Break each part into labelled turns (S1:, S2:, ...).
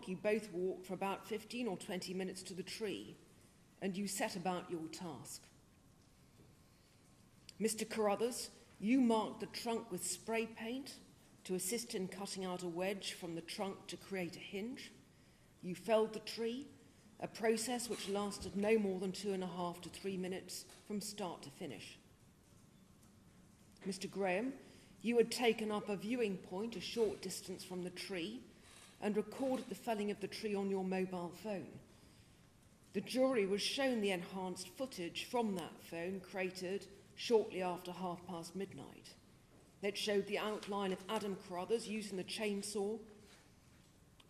S1: you both walked for about 15 or 20 minutes to the tree, and you set about your task. Mr. Carruthers, you marked the trunk with spray paint to assist in cutting out a wedge from the trunk to create a hinge. You felled the tree, a process which lasted no more than 2.5 to 3 minutes from start to finish. Mr. Graham, you had taken up a viewing point a short distance from the tree and recorded the felling of the tree on your mobile phone. The jury was shown the enhanced footage from that phone created shortly after midnight. It showed the outline of Adam Carruthers using the chainsaw,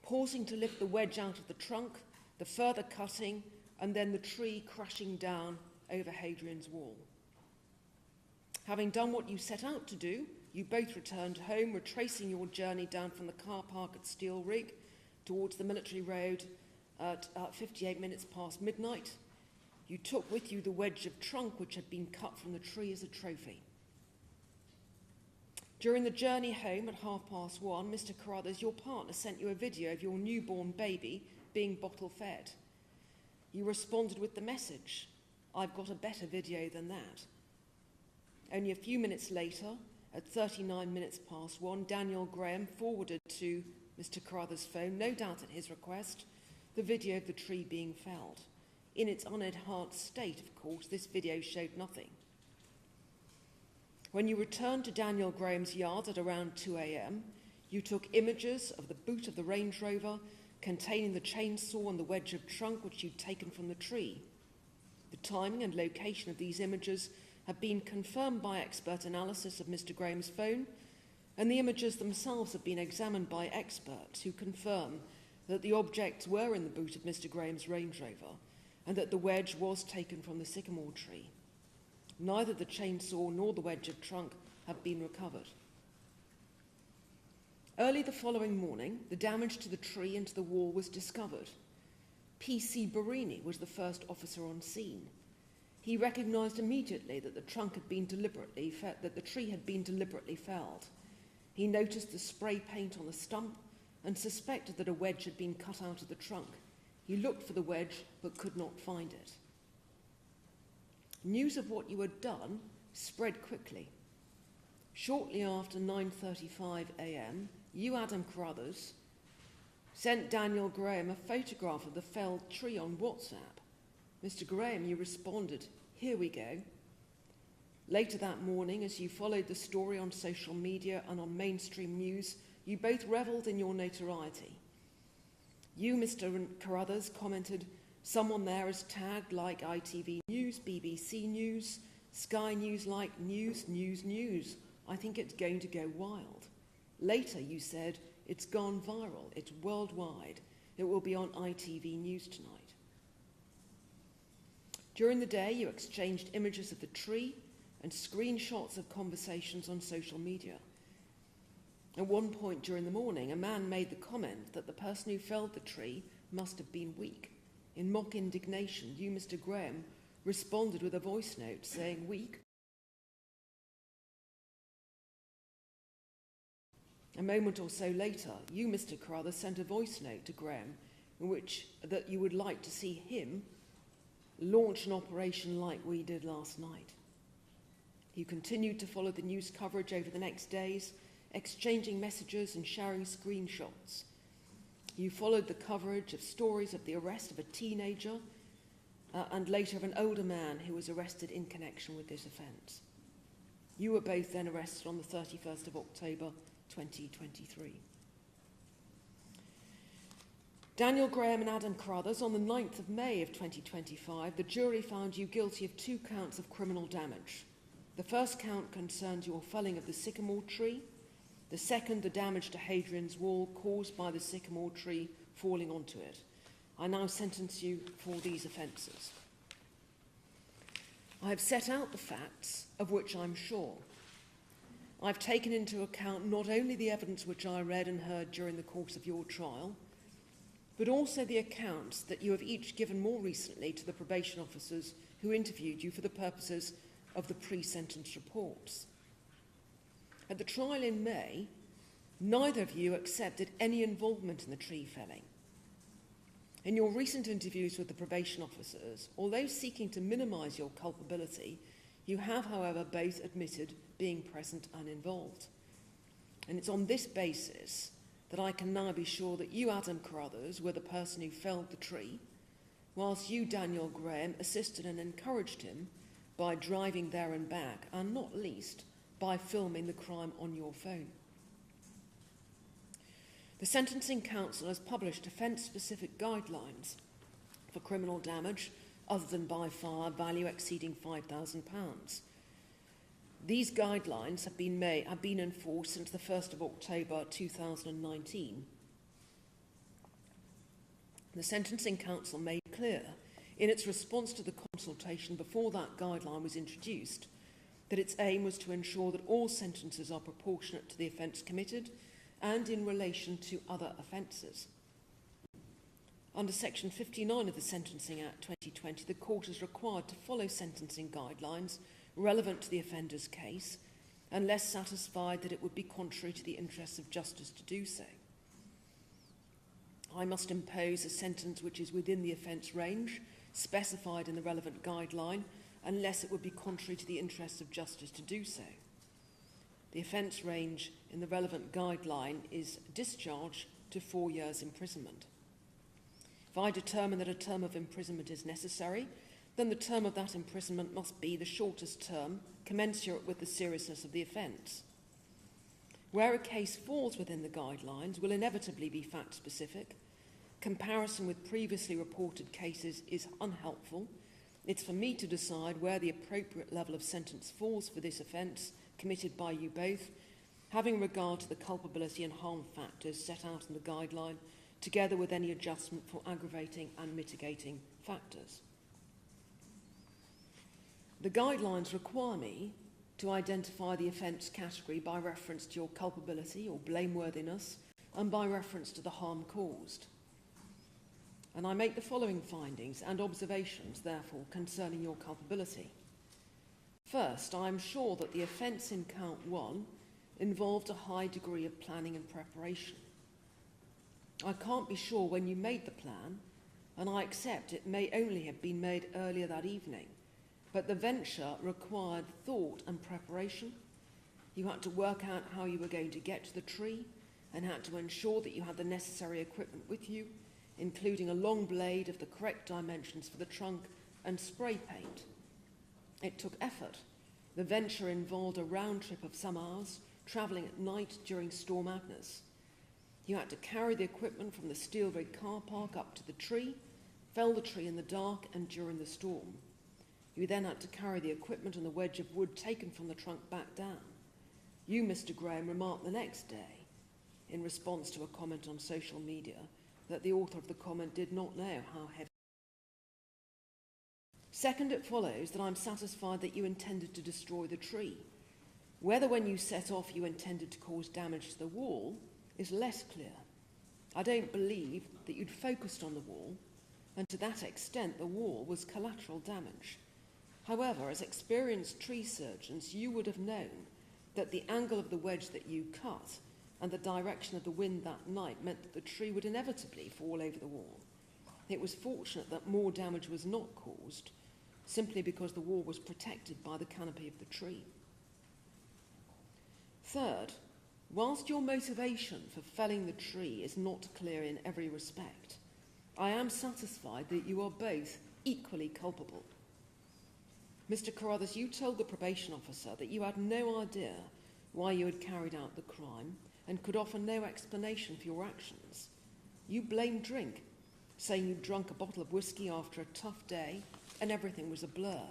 S1: pausing to lift the wedge out of the trunk, the further cutting, and then the tree crashing down over Hadrian's Wall. Having done what you set out to do, you both returned home, retracing your journey down from the car park at Steel Rig towards the military road at 58 minutes past midnight. You took with you the wedge of trunk which had been cut from the tree as a trophy. During the journey home at 1:30, Mr. Carruthers, your partner, sent you a video of your newborn baby being bottle fed. You responded with the message, "I've got a better video than that." Only a few minutes later, at 39 minutes past 1, Daniel Graham forwarded to Mr. Carruthers' phone, no doubt at his request, the video of the tree being felled. In its unenhanced state, of course, this video showed nothing. When you returned to Daniel Graham's yard at around 2 a.m., you took images of the boot of the Range Rover containing the chainsaw and the wedge of trunk which you'd taken from the tree. The timing and location of these images have been confirmed by expert analysis of Mr. Graham's phone, and the images themselves have been examined by experts who confirm that the objects were in the boot of Mr. Graham's Range Rover and that the wedge was taken from the sycamore tree. Neither the chainsaw nor the wedge of trunk have been recovered. Early the following morning, the damage to the tree and to the wall was discovered. P.C. Barini was the first officer on scene. He recognised immediately that the tree had been deliberately felled. He noticed the spray paint on the stump and suspected that a wedge had been cut out of the trunk. He looked for the wedge but could not find it. News of what you had done spread quickly. Shortly after 9:35 a.m., you, Adam Carruthers, sent Daniel Graham a photograph of the felled tree on WhatsApp. Mr. Graham, you responded, "Here we go." Later that morning, as you followed the story on social media and on mainstream news, you both revelled in your notoriety. You, Mr. Carruthers, commented, "Someone there is tagged like ITV News, BBC News, Sky News like news. I think it's going to go wild." Later, you said, "It's gone viral. It's worldwide. It will be on ITV News tonight." During the day, you exchanged images of the tree and screenshots of conversations on social media. At one point during the morning, a man made the comment that the person who felled the tree must have been weak. In mock indignation, you, Mr. Graham, responded with a voice note saying, "Weak?" A moment or so later, you, Mr. Carruthers, sent a voice note to Graham in which that you would like to see him launch an operation like we did last night. You continued to follow the news coverage over the next days, exchanging messages and sharing screenshots. You followed the coverage of stories of the arrest of a teenager and later of an older man who was arrested in connection with this offence. You were both then arrested on the 31st of October 2023. Daniel Graham and Adam Carruthers, on the 9th of May of 2025, the jury found you guilty of 2 counts of criminal damage. The first count concerns your felling of the sycamore tree. The second, the damage to Hadrian's Wall caused by the sycamore tree falling onto it. I now sentence you for these offences. I have set out the facts of which I'm sure. I've taken into account not only the evidence which I read and heard during the course of your trial, but also the accounts that you have each given more recently to the probation officers who interviewed you for the purposes of the pre-sentence reports. At the trial in May, neither of you accepted any involvement in the tree felling. In your recent interviews with the probation officers, although seeking to minimise your culpability, you have, however, both admitted being present and involved. And it's on this basis that I can now be sure that you, Adam Carruthers, were the person who felled the tree, whilst you, Daniel Graham, assisted and encouraged him by driving there and back, and not least by filming the crime on your phone. The Sentencing Council has published offence-specific guidelines for criminal damage other than by fire value exceeding £5,000. These guidelines have been enforced since the 1st of October 2019. The Sentencing Council made clear in its response to the consultation before that guideline was introduced that its aim was to ensure that all sentences are proportionate to the offence committed and in relation to other offences. Under Section 59 of the Sentencing Act 2020, the Court is required to follow sentencing guidelines relevant to the offender's case, unless satisfied that it would be contrary to the interests of justice to do so. I must impose a sentence which is within the offence range specified in the relevant guideline, unless it would be contrary to the interests of justice to do so. The offence range in the relevant guideline is discharge to 4 years imprisonment. If I determine that a term of imprisonment is necessary, then the term of that imprisonment must be the shortest term commensurate with the seriousness of the offence. Where a case falls within the guidelines will inevitably be fact-specific. Comparison with previously reported cases is unhelpful. It's for me to decide where the appropriate level of sentence falls for this offence committed by you both, having regard to the culpability and harm factors set out in the guideline, together with any adjustment for aggravating and mitigating factors. The guidelines require me to identify the offence category by reference to your culpability or blameworthiness and by reference to the harm caused. And I make the following findings and observations, therefore, concerning your culpability. First, I am sure that the offence in count 1 involved a high degree of planning and preparation. I can't be sure when you made the plan, and I accept it may only have been made earlier that evening, but the venture required thought and preparation. You had to work out how you were going to get to the tree and had to ensure that you had the necessary equipment with you, including a long blade of the correct dimensions for the trunk and spray paint. It took effort. The venture involved a round trip of some hours, travelling at night during Storm Agnes. You had to carry the equipment from the Steel Rig car park up to the tree, fell the tree in the dark and during the storm. You then had to carry the equipment and the wedge of wood taken from the trunk back down. You, Mr. Graham, remarked the next day, in response to a comment on social media, that the author of the comment did not know how heavy. Second, it follows that I'm satisfied that you intended to destroy the tree. Whether when you set off you intended to cause damage to the wall is less clear. I don't believe that you'd focused on the wall, and to that extent the wall was collateral damage. However, as experienced tree surgeons, you would have known that the angle of the wedge that you cut and the direction of the wind that night meant that the tree would inevitably fall over the wall. It was fortunate that more damage was not caused, simply because the wall was protected by the canopy of the tree. Third, whilst your motivation for felling the tree is not clear in every respect, I am satisfied that you are both equally culpable. Mr. Carruthers, you told the probation officer that you had no idea why you had carried out the crime and could offer no explanation for your actions. You blamed drink, saying you'd drunk a bottle of whiskey after a tough day and everything was a blur.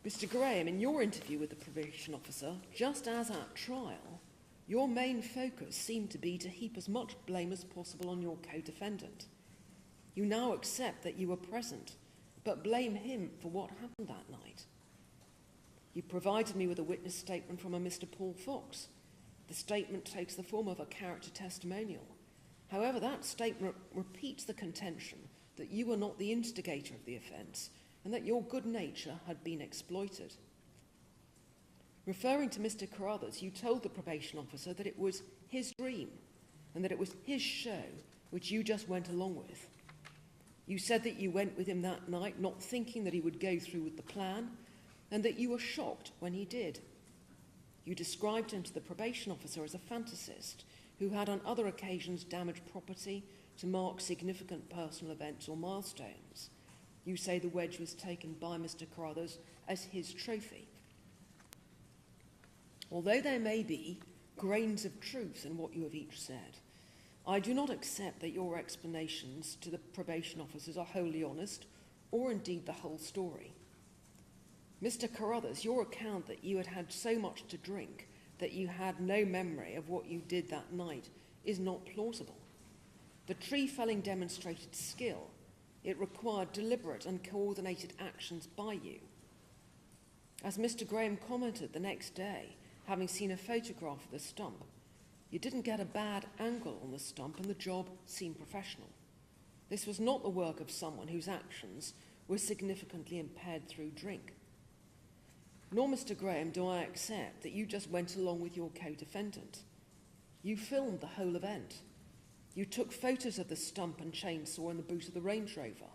S1: Mr. Graham, in your interview with the probation officer, just as at trial, your main focus seemed to be to heap as much blame as possible on your co-defendant. You now accept that you were present, but blame him for what happened that night. You provided me with a witness statement from a Mr. Paul Fox. The statement takes the form of a character testimonial. However, that statement repeats the contention that you were not the instigator of the offence and that your good nature had been exploited. Referring to Mr. Carruthers, you told the probation officer that it was his dream and that it was his show which you just went along with. You said that you went with him that night not thinking that he would go through with the plan, and that you were shocked when he did. You described him to the probation officer as a fantasist who had on other occasions damaged property to mark significant personal events or milestones. You say the wedge was taken by Mr. Carruthers as his trophy. Although there may be grains of truth in what you have each said, I do not accept that your explanations to the probation officers are wholly honest, or indeed the whole story. Mr. Carruthers, your account that you had had so much to drink that you had no memory of what you did that night is not plausible. The tree felling demonstrated skill. It required deliberate and coordinated actions by you. As Mr. Graham commented the next day, having seen a photograph of the stump, you didn't get a bad angle on the stump and the job seemed professional. This was not the work of someone whose actions were significantly impaired through drink. Nor, Mr. Graham, do I accept that you just went along with your co-defendant. You filmed the whole event. You took photos of the stump and chainsaw in the boot of the Range Rover.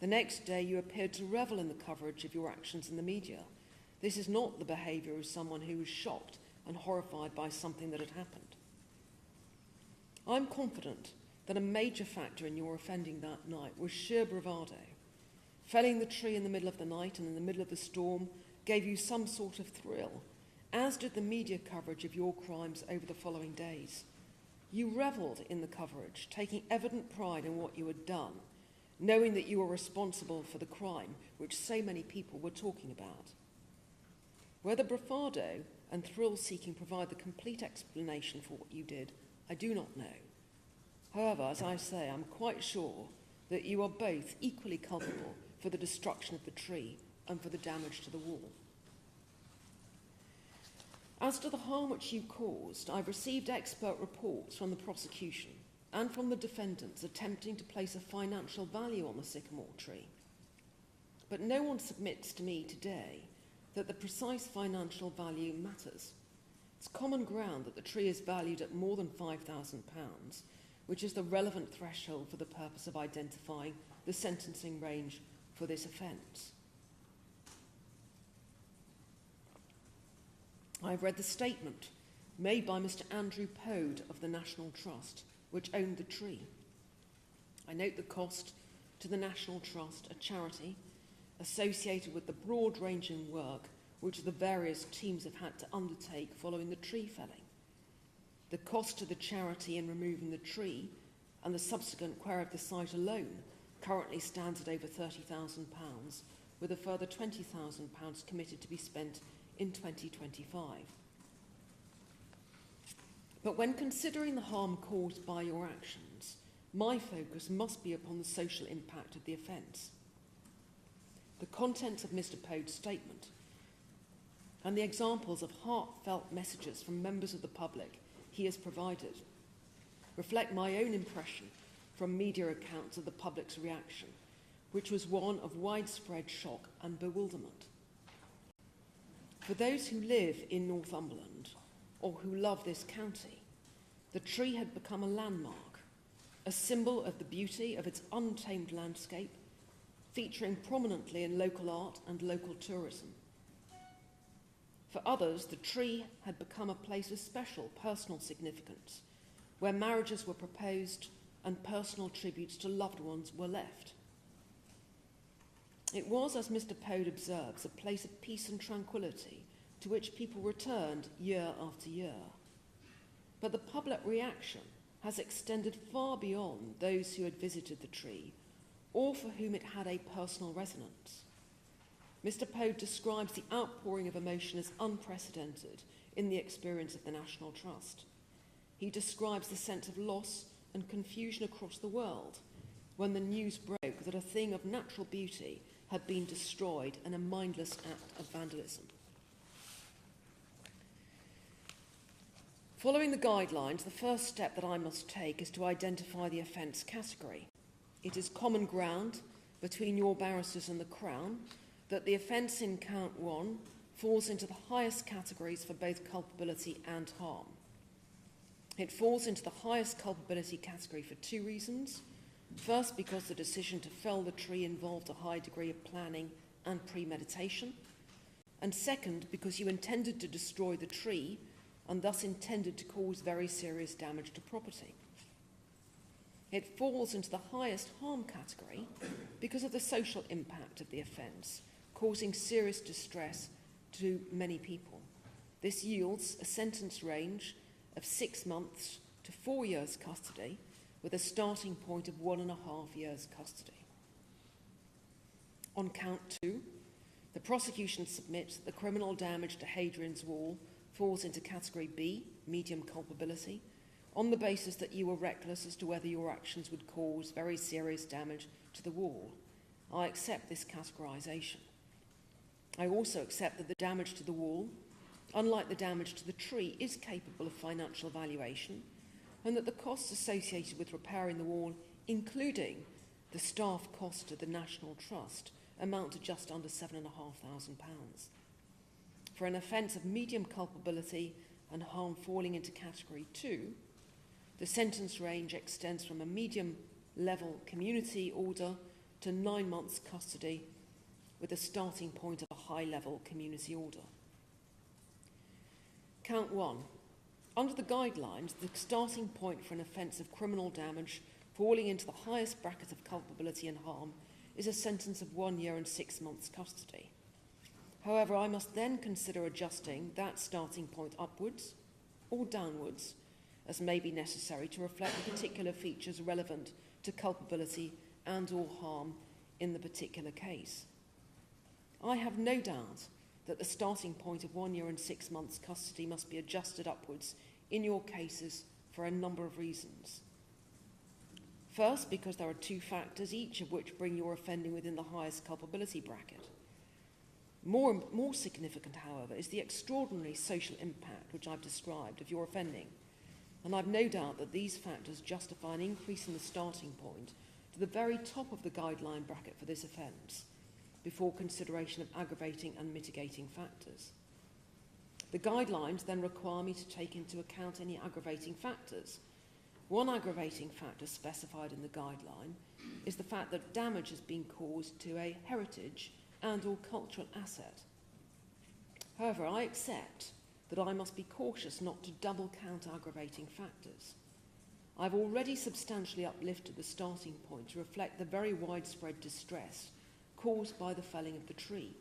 S1: The next day you appeared to revel in the coverage of your actions in the media. This is not the behaviour of someone who was shocked and horrified by something that had happened. I'm confident that a major factor in your offending that night was sheer bravado. Felling the tree in the middle of the night and in the middle of the storm gave you some sort of thrill, as did the media coverage of your crimes over the following days. You revelled in the coverage, taking evident pride in what you had done, knowing that you were responsible for the crime which so many people were talking about. Whether bravado and thrill-seeking provide the complete explanation for what you did, I do not know. However, as I say, I'm quite sure that you are both equally culpable for the destruction of the tree and for the damage to the wall. As to the harm which you caused, I've received expert reports from the prosecution and from the defendants attempting to place a financial value on the sycamore tree. But no one submits to me today that the precise financial value matters. It's common ground that the tree is valued at more than £5,000, which is the relevant threshold for the purpose of identifying the sentencing range for this offence. I've read the statement made by Mr. Andrew Pode of the National Trust, which owned the tree. I note the cost to the National Trust, a charity, associated with the broad-ranging work which the various teams have had to undertake following the tree felling. The cost to the charity in removing the tree and the subsequent clear of the site alone currently stands at over £30,000, with a further £20,000 committed to be spent in 2025. But when considering the harm caused by your actions, my focus must be upon the social impact of the offence. The contents of Mr. Pode's statement and the examples of heartfelt messages from members of the public he has provided reflect my own impression from media accounts of the public's reaction, which was one of widespread shock and bewilderment. For those who live in Northumberland or who love this county, the tree had become a landmark, a symbol of the beauty of its untamed landscape, featuring prominently in local art and local tourism. For others, the tree had become a place of special personal significance, where marriages were proposed and personal tributes to loved ones were left. It was, as Mr. Pode observes, a place of peace and tranquility to which people returned year after year. But the public reaction has extended far beyond those who had visited the tree or for whom it had a personal resonance. Mr. Pode describes the outpouring of emotion as unprecedented in the experience of the National Trust. He describes the sense of loss and confusion across the world when the news broke that a thing of natural beauty had been destroyed in a mindless act of vandalism. Following the guidelines, the first step that I must take is to identify the offence category. It is common ground between your barristers and the Crown that the offence in Count 1 falls into the highest categories for both culpability and harm. It falls into the highest culpability category for two reasons. First, because the decision to fell the tree involved a high degree of planning and premeditation. And second, because you intended to destroy the tree and thus intended to cause very serious damage to property. It falls into the highest harm category because of the social impact of the offence, causing serious distress to many people. This yields a sentence range of 6 months to 4 years custody, with a starting point of 1.5 years custody. On count 2, the prosecution submits that the criminal damage to Hadrian's Wall falls into category B, medium culpability, on the basis that you were reckless as to whether your actions would cause very serious damage to the wall. I accept this categorisation. I also accept that the damage to the wall, unlike the damage to the tree, is capable of financial valuation, and that the costs associated with repairing the wall, including the staff cost to the National Trust, amount to just under £7,500. For an offence of medium culpability and harm falling into category 2, the sentence range extends from a medium-level community order to 9 months custody, with a starting point of a high-level community order. Count 1. Under the guidelines, the starting point for an offence of criminal damage falling into the highest bracket of culpability and harm is a sentence of 1 year and 6 months custody. However, I must then consider adjusting that starting point upwards or downwards, as may be necessary to reflect the particular features relevant to culpability and or harm in the particular case. I have no doubt that the starting point of 1 year and 6 months custody must be adjusted upwards in your cases for a number of reasons. First, because there are two factors, each of which bring your offending within the highest culpability bracket. More significant, however, is the extraordinary social impact which I've described of your offending, and I've no doubt that these factors justify an increase in the starting point to the very top of the guideline bracket for this offence, before consideration of aggravating and mitigating factors. The guidelines then require me to take into account any aggravating factors. One aggravating factor specified in the guideline is the fact that damage has been caused to a heritage and or cultural asset. However, I accept that I must be cautious not to double count aggravating factors. I've already substantially uplifted the starting point to reflect the very widespread distress caused by the felling of the tree.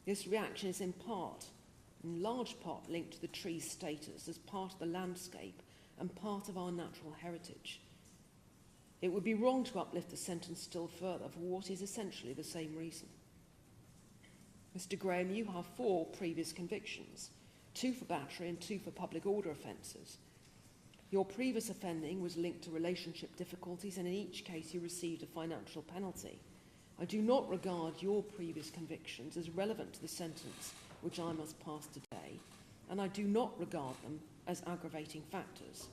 S1: This reaction is in large part linked to the tree's status as part of the landscape and part of our natural heritage. It would be wrong to uplift the sentence still further for what is essentially the same reason. Mr. Graham, you have 4 previous convictions, 2 for battery and 2 for public order offences. Your previous offending was linked to relationship difficulties, and in each case you received a financial penalty. I do not regard your previous convictions as relevant to the sentence which I must pass today, and I do not regard them as aggravating factors.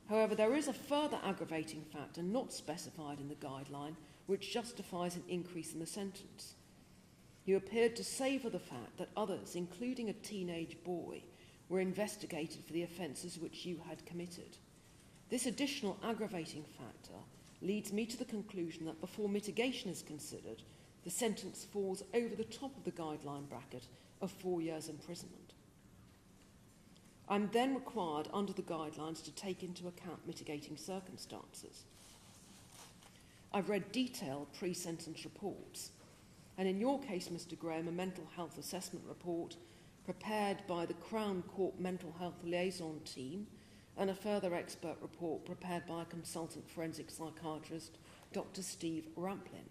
S1: However, there is a further aggravating factor not specified in the guideline which justifies an increase in the sentence. You appeared to savour the fact that others, including a teenage boy, were investigated for the offences which you had committed. This additional aggravating factor leads me to the conclusion that before mitigation is considered, the sentence falls over the top of the guideline bracket of 4 years imprisonment. I'm then required under the guidelines to take into account mitigating circumstances. I've read detailed pre-sentence reports, and in your case, Mr. Graham, a mental health assessment report prepared by the Crown Court Mental Health Liaison Team and a further expert report prepared by a consultant forensic psychiatrist, Dr. Steve Ramplin.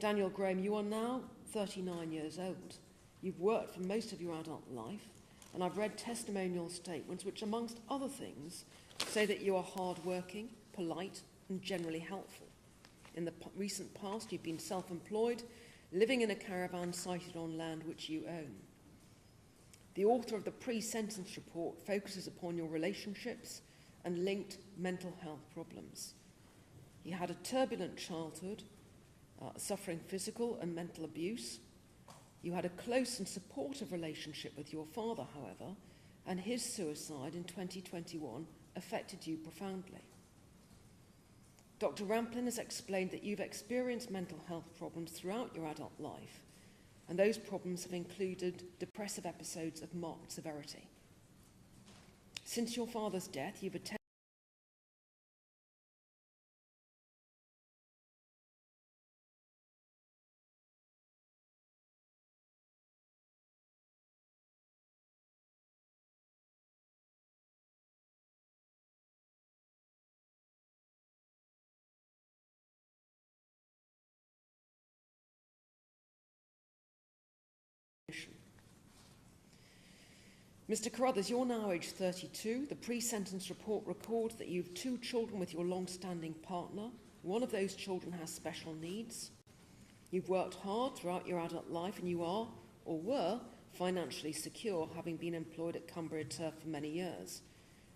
S1: Daniel Graham, you are now 39 years old. You've worked for most of your adult life, and I've read testimonial statements which, amongst other things, say that you are hard-working, polite, and generally helpful. In the recent past, you've been self-employed, living in a caravan sited on land which you own. The author of the pre-sentence report focuses upon your relationships and linked mental health problems. You had a turbulent childhood, suffering physical and mental abuse. You had a close and supportive relationship with your father, however, and his suicide in 2021 affected you profoundly. Dr. Ramplin has explained that you've experienced mental health problems throughout your adult life, and those problems have included depressive episodes of marked severity. Since your father's death, you've attended Mr. Carruthers, you're now aged 32. The pre-sentence report records that you have 2 children with your long-standing partner. One of those children has special needs. You've worked hard throughout your adult life, and you are, or were, financially secure, having been employed at Cumbria Turf for many years.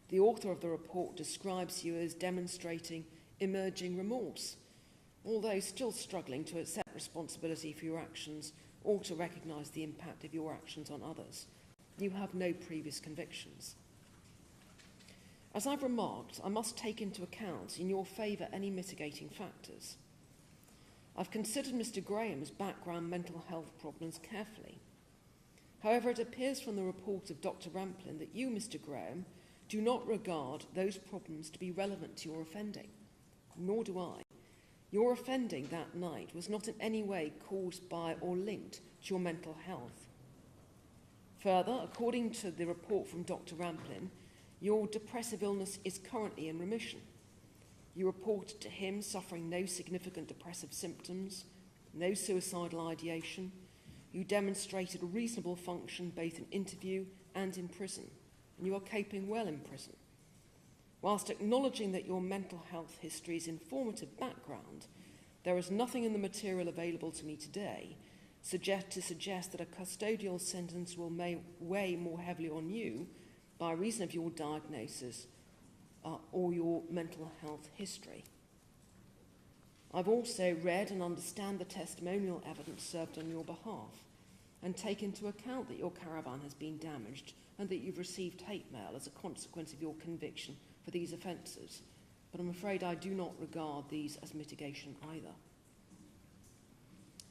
S1: The author of the report describes you as demonstrating emerging remorse, although still struggling to accept responsibility for your actions or to recognise the impact of your actions on others. You have no previous convictions. As I've remarked, I must take into account in your favour any mitigating factors. I've considered Mr. Graham's background mental health problems carefully. However, it appears from the report of Dr. Ramplin that you, Mr. Graham, do not regard those problems to be relevant to your offending, nor do I. Your offending that night was not in any way caused by or linked to your mental health. Further, according to the report from Dr. Ramplin, your depressive illness is currently in remission. You reported to him suffering no significant depressive symptoms, no suicidal ideation. You demonstrated a reasonable function both in interview and in prison, and you are coping well in prison. Whilst acknowledging that your mental health history is informative background, there is nothing in the material available to me today to suggest that a custodial sentence will weigh more heavily on you by reason of your diagnosis or your mental health history. I've also read and understand the testimonial evidence served on your behalf and take into account that your caravan has been damaged and that you've received hate mail as a consequence of your conviction for these offences, but I'm afraid I do not regard these as mitigation either.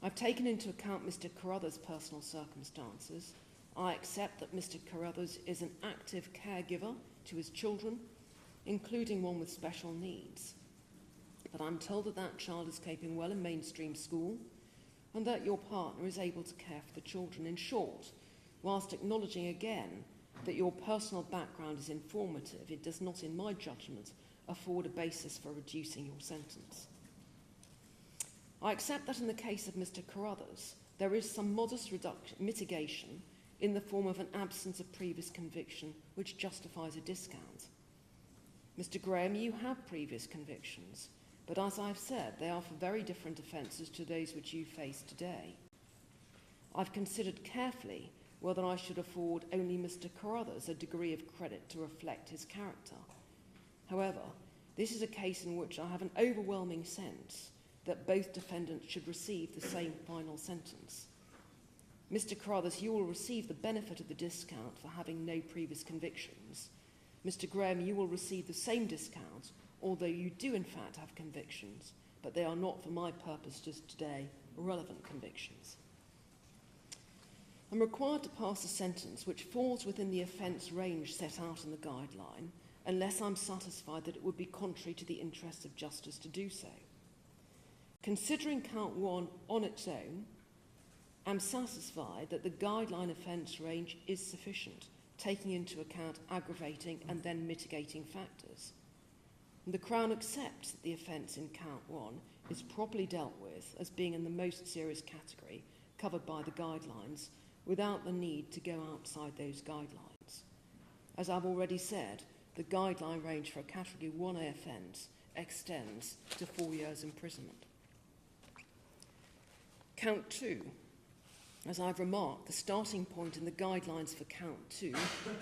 S1: I've taken into account Mr. Carruthers' personal circumstances. I accept that Mr. Carruthers is an active caregiver to his children, including one with special needs. But I'm told that that child is coping well in mainstream school and that your partner is able to care for the children. In short, whilst acknowledging again that your personal background is informative, it does not, in my judgment, afford a basis for reducing your sentence. I accept that in the case of Mr. Carruthers, there is some modest mitigation in the form of an absence of previous conviction which justifies a discount. Mr. Graham, you have previous convictions, but as I've said, they are for very different offences to those which you face today. I've considered carefully whether I should afford only Mr. Carruthers a degree of credit to reflect his character. However, this is a case in which I have an overwhelming sense that both defendants should receive the same final sentence. Mr. Carruthers, you will receive the benefit of the discount for having no previous convictions. Mr. Graham, you will receive the same discount, although you do in fact have convictions, but they are not for my purposes today relevant convictions. I'm required to pass a sentence which falls within the offence range set out in the guideline, unless I'm satisfied that it would be contrary to the interests of justice to do so. Considering count 1 on its own, I'm satisfied that the guideline offence range is sufficient, taking into account aggravating and then mitigating factors. And the Crown accepts that the offence in count 1 is properly dealt with as being in the most serious category covered by the guidelines without the need to go outside those guidelines. As I've already said, the guideline range for a category 1A offence extends to 4 years imprisonment. Count 2. As I've remarked, the starting point in the guidelines for count 2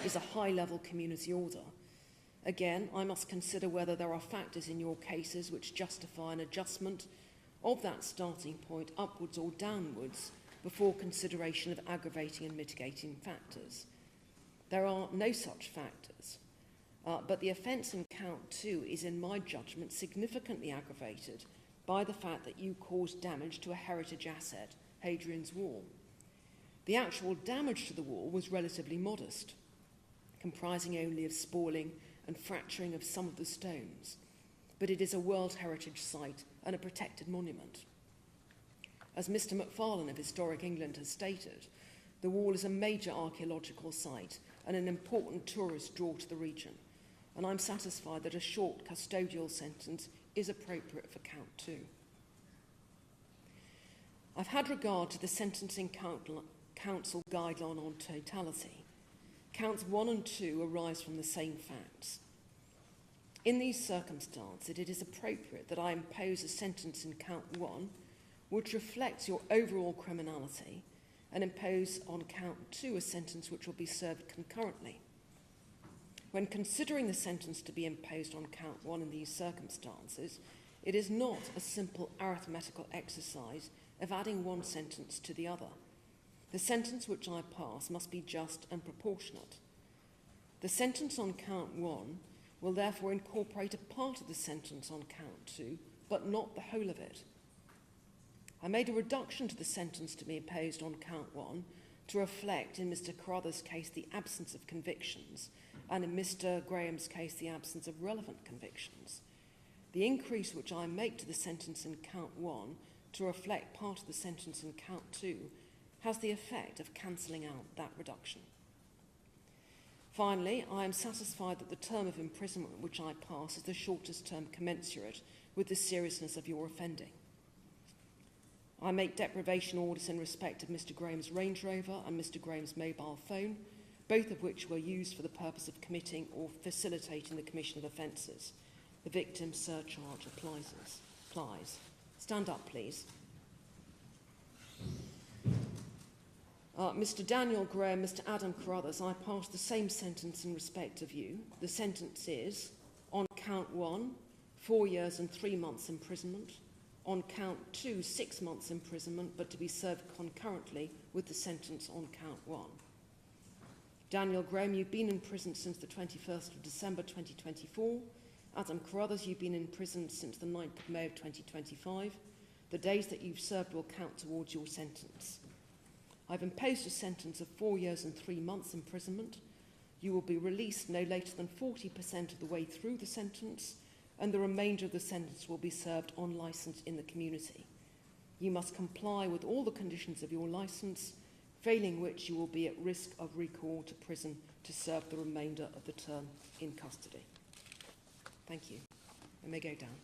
S1: is a high-level community order. Again, I must consider whether there are factors in your cases which justify an adjustment of that starting point upwards or downwards before consideration of aggravating and mitigating factors. There are no such factors, but the offence in count 2 is, in my judgment, significantly aggravated by the fact that you caused damage to a heritage asset, Hadrian's Wall. The actual damage to the wall was relatively modest, comprising only of spoiling and fracturing of some of the stones, but it is a World Heritage Site and a protected monument. As Mr. Macfarlane of Historic England has stated, the wall is a major archaeological site and an important tourist draw to the region, and I'm satisfied that a short custodial sentence is appropriate for count 2. I've had regard to the Sentencing Council guideline on totality. Counts 1 and 2 arise from the same facts. In these circumstances, it is appropriate that I impose a sentence in count 1 which reflects your overall criminality, and impose on count 2 a sentence which will be served concurrently. When considering the sentence to be imposed on count 1 in these circumstances, it is not a simple arithmetical exercise of adding one sentence to the other. The sentence which I pass must be just and proportionate. The sentence on count 1 will therefore incorporate a part of the sentence on count 2, but not the whole of it. I made a reduction to the sentence to be imposed on count 1 to reflect, in Mr. Carruthers' case, the absence of convictions, and in Mr. Graham's case, the absence of relevant convictions. The increase which I make to the sentence in count 1 to reflect part of the sentence in count 2 has the effect of cancelling out that reduction. Finally, I am satisfied that the term of imprisonment which I pass is the shortest term commensurate with the seriousness of your offending. I make deprivation orders in respect of Mr. Graham's Range Rover and Mr. Graham's mobile phone, both of which were used for the purpose of committing or facilitating the commission of offences. The victim's surcharge applies. Stand up, please. Mr. Daniel Graham, Mr. Adam Carruthers, I pass the same sentence in respect of you. The sentence is, on count 1, 4 years and 3 months imprisonment. On count 2, 6 months imprisonment, but to be served concurrently with the sentence on count 1. Daniel Graham, you've been in prison since the 21st of December 2024. Adam Carruthers, you've been in prison since the 9th of May of 2025. The days that you've served will count towards your sentence. I've imposed a sentence of 4 years and 3 months imprisonment. You will be released no later than 40% of the way through the sentence, and the remainder of the sentence will be served on licence in the community. You must comply with all the conditions of your licence, failing which you will be at risk of recall to prison to serve the remainder of the term in custody. Thank you. You may go down.